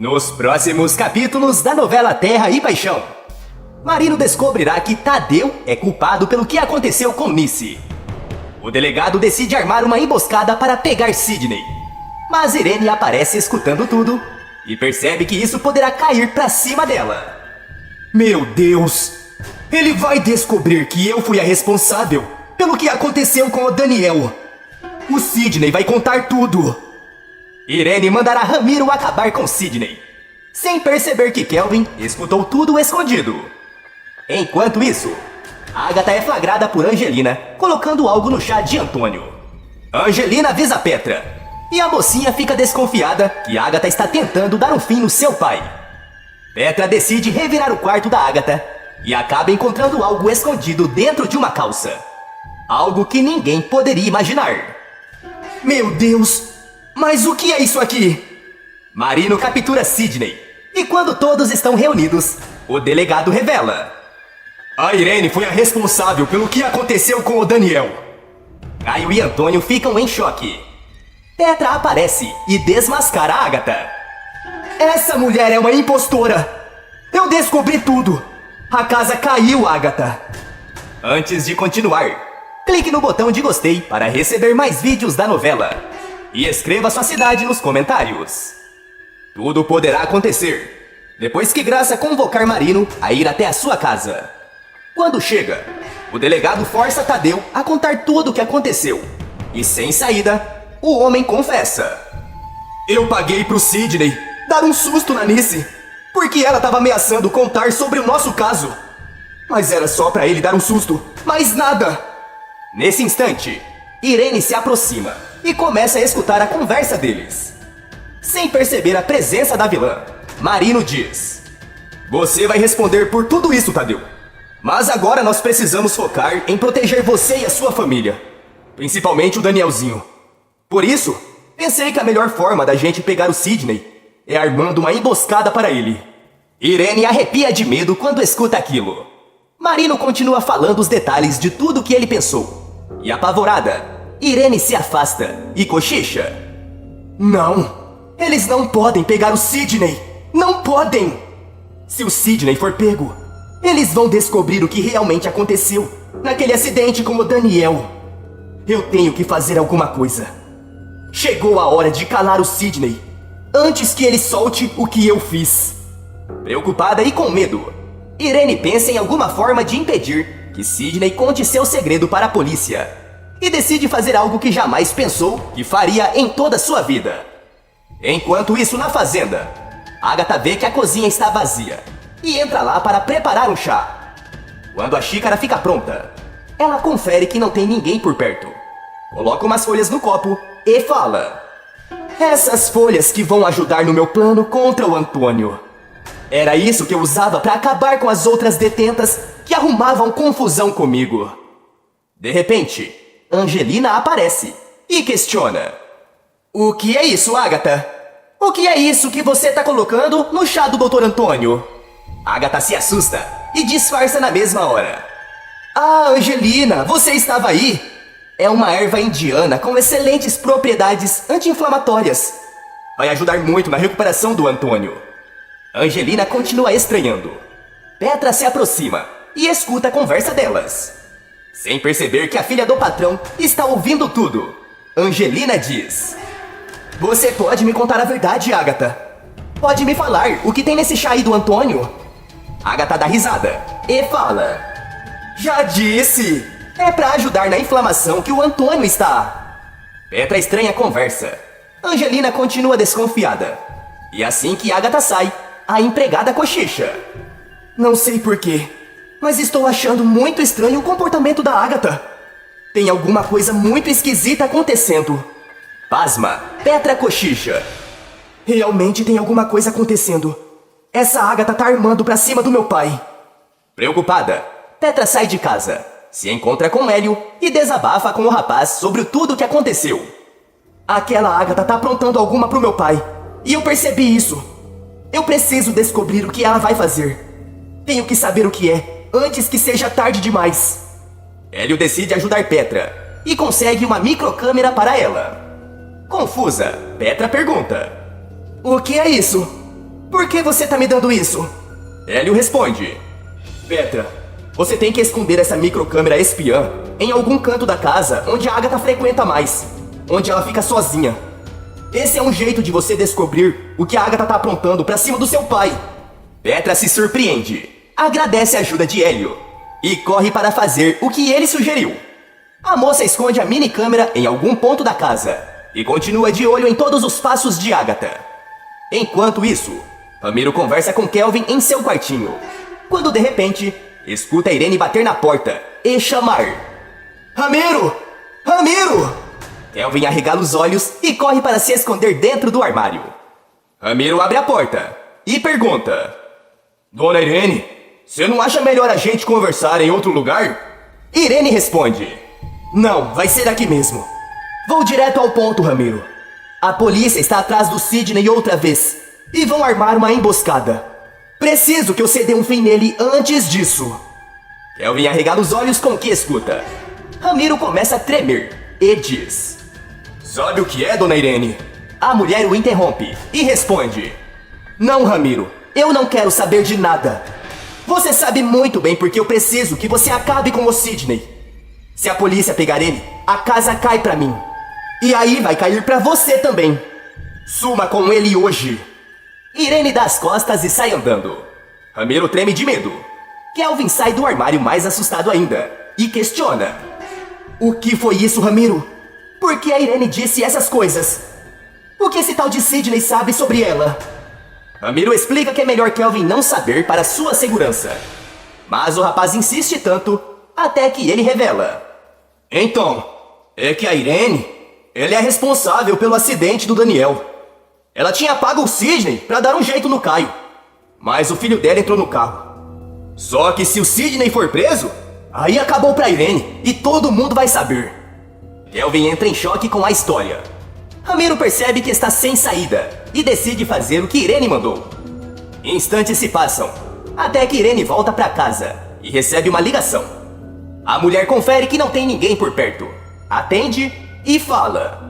Nos próximos capítulos da novela Terra e Paixão, Marino descobrirá que Tadeu é culpado pelo que aconteceu com Nice. O delegado decide armar uma emboscada para pegar Sidney, mas Irene aparece escutando tudo e percebe que isso poderá cair pra cima dela. Meu Deus! Ele vai descobrir que eu fui a responsável pelo que aconteceu com o Daniel. O Sidney vai contar tudo. Irene mandará Ramiro acabar com Sidney, sem perceber que Kelvin escutou tudo escondido. Enquanto isso, Agatha é flagrada por Angelina colocando algo no chá de Antônio. Angelina avisa Petra, e a mocinha fica desconfiada que Agatha está tentando dar um fim no seu pai. Petra decide revirar o quarto da Agatha e acaba encontrando algo escondido dentro de uma calça. Algo que ninguém poderia imaginar. Meu Deus! Mas o que é isso aqui? Marino captura Sidney, e quando todos estão reunidos, o delegado revela: a Irene foi a responsável pelo que aconteceu com o Daniel. Caio e Antônio ficam em choque. Petra aparece e desmascara a Agatha. Essa mulher é uma impostora! Eu descobri tudo! A casa caiu, Agatha! Antes de continuar, clique no botão de gostei para receber mais vídeos da novela. E escreva sua cidade nos comentários. Tudo poderá acontecer depois que Graça convocar Marino a ir até a sua casa. Quando chega, o delegado força Tadeu a contar tudo o que aconteceu. E sem saída, o homem confessa: eu paguei pro Sidney dar um susto na Nice, porque ela estava ameaçando contar sobre o nosso caso. Mas era só pra ele dar um susto, mais nada. Nesse instante, Irene se aproxima e começa a escutar a conversa deles. Sem perceber a presença da vilã, Marino diz: você vai responder por tudo isso, Tadeu. Mas agora nós precisamos focar em proteger você e a sua família, principalmente o Danielzinho. Por isso, pensei que a melhor forma da gente pegar o Sidney é armando uma emboscada para ele. Irene arrepia de medo quando escuta aquilo. Marino continua falando os detalhes de tudo o que ele pensou. E apavorada, Irene se afasta e cochicha: não, eles não podem pegar o Sidney. Não podem! Se o Sidney for pego, eles vão descobrir o que realmente aconteceu naquele acidente com o Daniel. Eu tenho que fazer alguma coisa. Chegou a hora de calar o Sidney antes que ele solte o que eu fiz. Preocupada e com medo, Irene pensa em alguma forma de impedir que Sidney conte seu segredo para a polícia e decide fazer algo que jamais pensou que faria em toda sua vida. Enquanto isso, na fazenda, Agatha vê que a cozinha está vazia e entra lá para preparar um chá. Quando a xícara fica pronta, ela confere que não tem ninguém por perto. Coloca umas folhas no copo e fala: essas folhas que vão ajudar no meu plano contra o Antônio. Era isso que eu usava para acabar com as outras detentas que arrumavam confusão comigo. De repente, Angelina aparece e questiona: o que é isso, Agatha? O que é isso que você tá colocando no chá do Dr. Antônio? Agatha se assusta e disfarça na mesma hora. Ah, Angelina, você estava aí? É uma erva indiana com excelentes propriedades anti-inflamatórias. Vai ajudar muito na recuperação do Antônio. Angelina continua estranhando. Petra se aproxima e escuta a conversa delas. Sem perceber que a filha do patrão está ouvindo tudo, Angelina diz: você pode me contar a verdade, Agatha? Pode me falar o que tem nesse chá aí do Antônio? Agatha dá risada e fala: já disse! É pra ajudar na inflamação que o Antônio está. Petra estranha a conversa. Angelina continua desconfiada. E assim que Agatha sai, a empregada cochicha: não sei porquê, mas estou achando muito estranho o comportamento da Agatha. Tem alguma coisa muito esquisita acontecendo. Pasma, Petra cochicha: realmente tem alguma coisa acontecendo. Essa Agatha tá armando pra cima do meu pai. Preocupada, Petra sai de casa, se encontra com Hélio e desabafa com o rapaz sobre tudo o que aconteceu. Aquela Agatha tá aprontando alguma pro meu pai, e eu percebi isso. Eu preciso descobrir o que ela vai fazer. Tenho que saber o que é, antes que seja tarde demais. Hélio decide ajudar Petra e consegue uma microcâmera para ela. Confusa, Petra pergunta: o que é isso? Por que você tá me dando isso? Hélio responde: Petra, você tem que esconder essa microcâmera espiã em algum canto da casa onde a Agatha frequenta mais, onde ela fica sozinha. Esse é um jeito de você descobrir o que a Agatha tá aprontando pra cima do seu pai. Petra se surpreende, agradece a ajuda de Hélio e corre para fazer o que ele sugeriu. A moça esconde a minicâmera em algum ponto da casa e continua de olho em todos os passos de Agatha. Enquanto isso, Ramiro conversa com Kelvin em seu quartinho, quando de repente escuta Irene bater na porta e chamar: Ramiro! Ramiro! Kelvin arregala os olhos e corre para se esconder dentro do armário. Ramiro abre a porta e pergunta: Dona Irene, você não acha melhor a gente conversar em outro lugar? Irene responde: Não, vai ser aqui mesmo. Vou direto ao ponto, Ramiro. A polícia está atrás do Sidney outra vez e vão armar uma emboscada. Preciso que eu dê um fim nele antes disso. Kelvin arregala os olhos com o que escuta. Ramiro começa a tremer e diz: Sabe o que é, Dona Irene? A mulher o interrompe e responde: Não, Ramiro, eu não quero saber de nada. Você sabe muito bem porque eu preciso que você acabe com o Sidney. Se a polícia pegar ele, a casa cai pra mim. E aí vai cair pra você também. Suma com ele hoje. Irene dá as costas e sai andando. Ramiro treme de medo. Kelvin sai do armário mais assustado ainda e questiona: O que foi isso, Ramiro? Por que a Irene disse essas coisas? O que esse tal de Sidney sabe sobre ela? Ramiro explica que é melhor Kelvin não saber para sua segurança. Mas o rapaz insiste tanto, até que ele revela: Então, é que a Irene, ela é a responsável pelo acidente do Daniel. Ela tinha pago o Sidney para dar um jeito no Caio, mas o filho dela entrou no carro. Só que se o Sidney for preso, aí acabou pra Irene e todo mundo vai saber. Kelvin entra em choque com a história. Ramiro percebe que está sem saída e decide fazer o que Irene mandou. Instantes se passam, até que Irene volta pra casa e recebe uma ligação. A mulher confere que não tem ninguém por perto, atende e fala: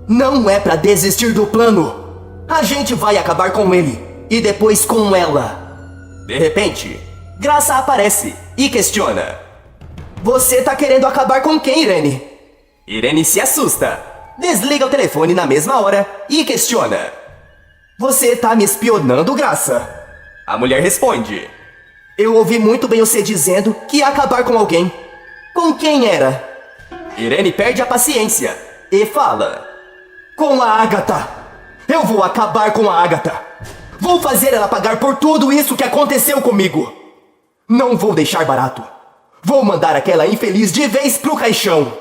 Não é pra desistir do plano. A gente vai acabar com ele e depois com ela. De repente, Graça aparece e questiona: Você tá querendo acabar com quem, Irene? Irene se assusta, desliga o telefone na mesma hora e questiona: Você tá me espionando, Graça? A mulher responde: Eu ouvi muito bem você dizendo que ia acabar com alguém. Com quem era? Irene perde a paciência e fala: Com a Agatha. Eu vou acabar com a Agatha. Vou fazer ela pagar por tudo isso que aconteceu comigo. Não vou deixar barato. Vou mandar aquela infeliz de vez pro caixão.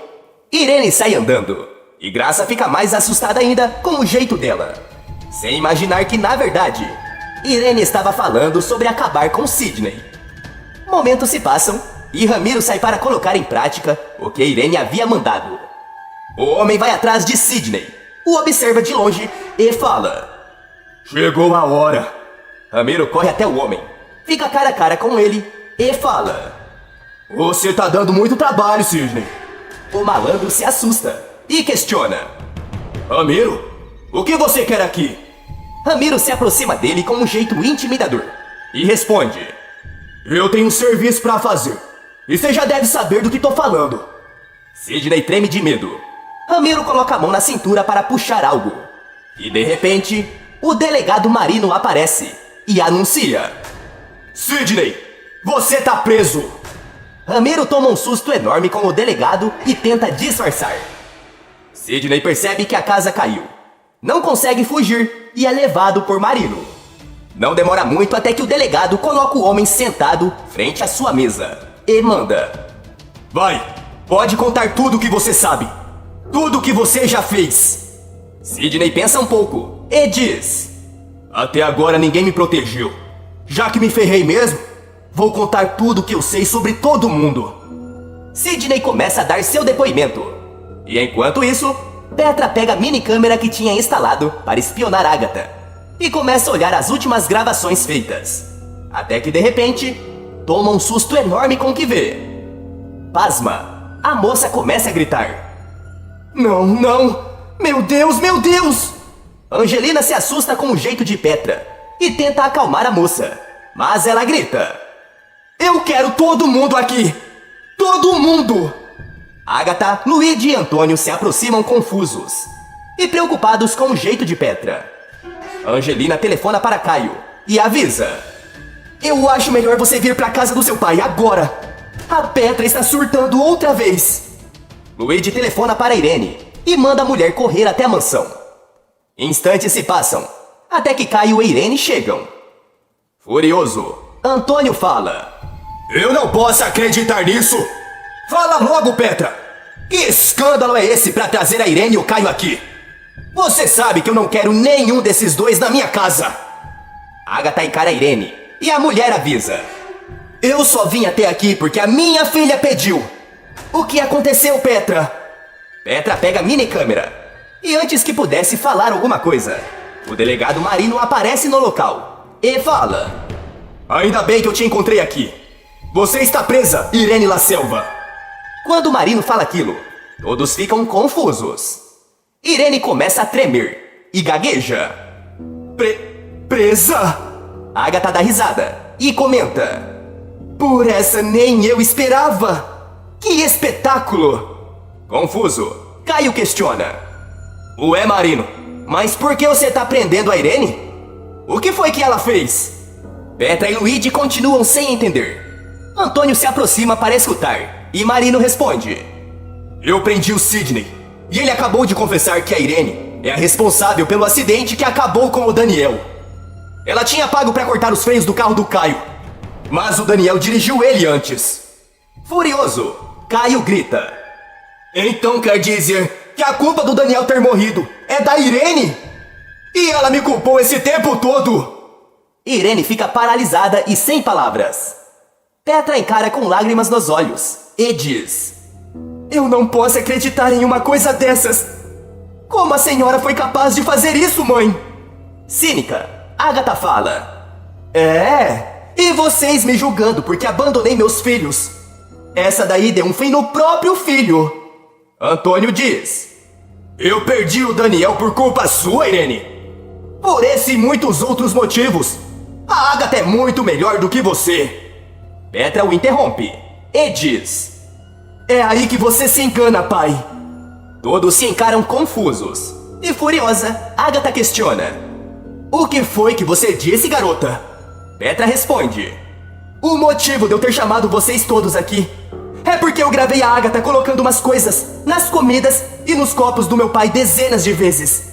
Irene sai andando e Graça fica mais assustada ainda com o jeito dela, sem imaginar que, na verdade, Irene estava falando sobre acabar com Sidney. Momentos se passam e Ramiro sai para colocar em prática o que Irene havia mandado. O homem vai atrás de Sidney, o observa de longe e fala: Chegou a hora. Ramiro corre até o homem, fica cara a cara com ele e fala: Você tá dando muito trabalho, Sidney. O malandro se assusta e questiona: Ramiro, o que você quer aqui? Ramiro se aproxima dele com um jeito intimidador e responde: Eu tenho um serviço pra fazer e você já deve saber do que tô falando. Sidney treme de medo. Ramiro coloca a mão na cintura para puxar algo. E de repente, o delegado Marino aparece e anuncia: Sidney, você tá preso! Ramiro toma um susto enorme com o delegado e tenta disfarçar. Sidney percebe que a casa caiu. Não consegue fugir e é levado por Marino. Não demora muito até que o delegado coloca o homem sentado frente à sua mesa e manda: Vai, pode contar tudo o que você sabe. Tudo o que você já fez. Sidney pensa um pouco e diz: Até agora ninguém me protegeu. Já que me ferrei mesmo, vou contar tudo o que eu sei sobre todo mundo. Sidney começa a dar seu depoimento. E enquanto isso, Petra pega a minicâmera que tinha instalado para espionar Agatha e começa a olhar as últimas gravações feitas. Até que de repente, toma um susto enorme com o que vê. Pasma, a moça começa a gritar: Não, não! Meu Deus, meu Deus! Angelina se assusta com o jeito de Petra e tenta acalmar a moça, mas ela grita: "Eu quero todo mundo aqui! Todo mundo!" Agatha, Luigi e Antônio se aproximam confusos e preocupados com o jeito de Petra. Angelina telefona para Caio e avisa: "Eu acho melhor você vir para casa do seu pai agora. A Petra está surtando outra vez." Luigi telefona para Irene e manda a mulher correr até a mansão. Instantes se passam, até que Caio e Irene chegam. Furioso, Antônio fala: "Eu não posso acreditar nisso! Fala logo, Petra! Que escândalo é esse para trazer a Irene e o Caio aqui? Você sabe que eu não quero nenhum desses dois na minha casa!" Agatha encara a Irene e a mulher avisa: "Eu só vim até aqui porque a minha filha pediu. O que aconteceu, Petra?" Petra pega a minicâmera e antes que pudesse falar alguma coisa, o delegado Marino aparece no local e fala: "Ainda bem que eu te encontrei aqui. Você está presa, Irene La Selva." Quando Marino fala aquilo, todos ficam confusos. Irene começa a tremer e gagueja. Presa? Agatha dá risada e comenta: "Por essa nem eu esperava! Que espetáculo!" Confuso, Caio questiona: "Ué, Marino, mas por que você tá prendendo a Irene? O que foi que ela fez?" Petra e Luigi continuam sem entender. Antônio se aproxima para escutar e Marino responde: "Eu prendi o Sidney e ele acabou de confessar que a Irene é a responsável pelo acidente que acabou com o Daniel. Ela tinha pago para cortar os freios do carro do Caio, mas o Daniel dirigiu ele antes." Furioso, Caio grita: "Então quer dizer que a culpa do Daniel ter morrido é da Irene? E ela me culpou esse tempo todo?" Irene fica paralisada e sem palavras. Petra encara com lágrimas nos olhos e diz: "Eu não posso acreditar em uma coisa dessas. Como a senhora foi capaz de fazer isso, mãe?" Cínica, Agatha fala: E vocês me julgando porque abandonei meus filhos? Essa daí deu um fim no próprio filho." Antônio diz: "Eu perdi o Daniel por culpa sua, Irene. Por esse e muitos outros motivos. A Agatha é muito melhor do que você." Petra o interrompe e diz: "É aí que você se engana, pai." Todos se encaram confusos e furiosa, Agatha questiona: "O que foi que você disse, garota?" Petra responde: "O motivo de eu ter chamado vocês todos aqui é porque eu gravei a Agatha colocando umas coisas nas comidas e nos copos do meu pai dezenas de vezes.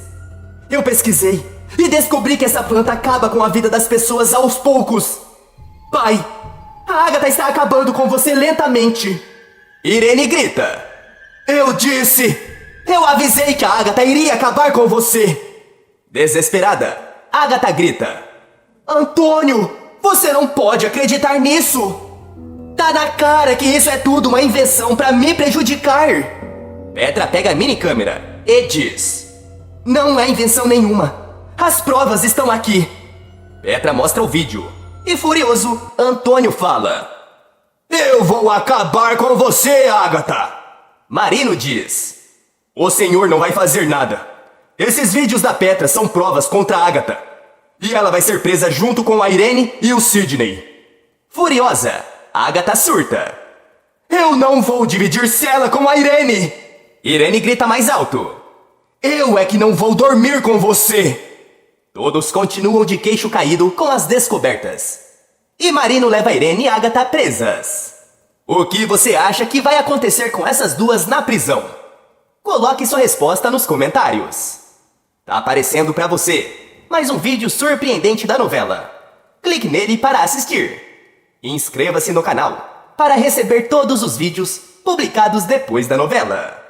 Eu pesquisei e descobri que essa planta acaba com a vida das pessoas aos poucos. Pai, a Agatha está acabando com você lentamente." Irene grita: "Eu disse! Eu avisei que a Agatha iria acabar com você!" Desesperada, Agatha grita: "Antônio, você não pode acreditar nisso! Tá na cara que isso é tudo uma invenção para me prejudicar." Petra pega a minicâmera e diz: "Não é invenção nenhuma. As provas estão aqui." Petra mostra o vídeo e furioso, Antônio fala: "Eu vou acabar com você, Agatha." Marino diz: "O senhor não vai fazer nada. Esses vídeos da Petra são provas contra a Agatha. E ela vai ser presa junto com a Irene e o Sidney." Furiosa, Agatha surta: "Eu não vou dividir cela com a Irene." Irene grita mais alto: "Eu é que não vou dormir com você." Todos continuam de queixo caído com as descobertas. E Marino leva Irene e Agatha presas. O que você acha que vai acontecer com essas duas na prisão? Coloque sua resposta nos comentários. Tá aparecendo pra você mais um vídeo surpreendente da novela. Clique nele para assistir. Inscreva-se no canal para receber todos os vídeos publicados depois da novela.